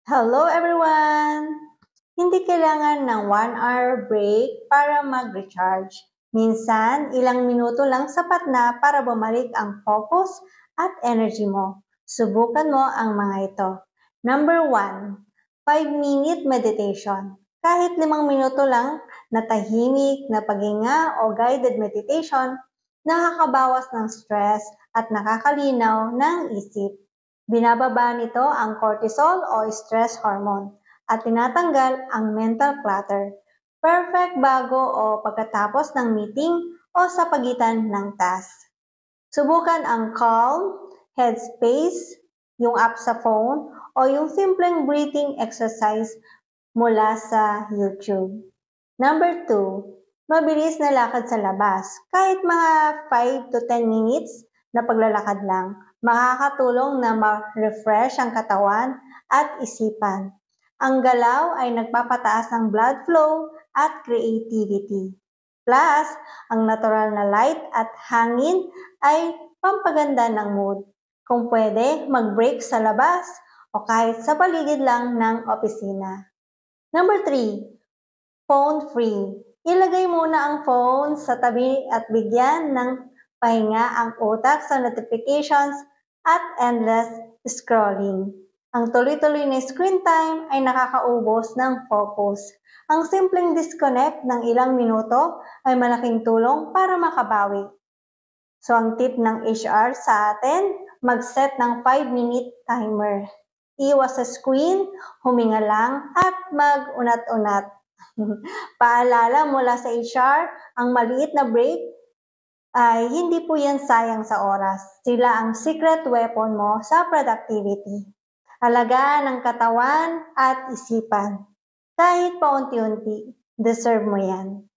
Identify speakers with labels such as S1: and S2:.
S1: Hello everyone! Hindi kailangan ng 1 hour break para mag-recharge. Minsan, ilang minuto lang sapat na para bumalik ang focus at energy mo. Subukan mo ang mga ito. Number 1, 5-minute meditation. Kahit 5 minuto lang na tahimik na paghinga o guided meditation, nakakabawas ng stress at nakakalinaw ng isip. Binababa nito ang cortisol o stress hormone at tinatanggal ang mental clutter. Perfect bago o pagkatapos ng meeting o sa pagitan ng task. Subukan ang Calm, Headspace, yung app sa phone, o yung simpleng breathing exercise mula sa YouTube. Number 2, mabilis na lakad sa labas. Kahit mga 5 to 10 minutes na paglalakad lang, makakatulong na ma-refresh ang katawan at isipan. Ang galaw ay nagpapataas ng blood flow at creativity. Plus, ang natural na light at hangin ay pampaganda ng mood. Kung pwede, mag-break sa labas o kahit sa paligid lang ng opisina. Number 3, phone free. Ilagay muna ang phone sa tabi at bigyan ng pahinga ang utak sa notifications at endless scrolling. Ang tuloy-tuloy na screen time ay nakakaubos ng focus. Ang simpleng disconnect ng ilang minuto ay malaking tulong para makabawi. So ang tip ng HR sa atin, mag-set ng 5-minute timer. Iwas sa screen, huminga lang at mag-unat-unat. Paalala mula sa HR, ang maliit na break ay hindi po yan sayang sa oras. Sila ang secret weapon mo sa productivity. Alagaan ng katawan at isipan. Kahit paunti-unti, deserve mo yan.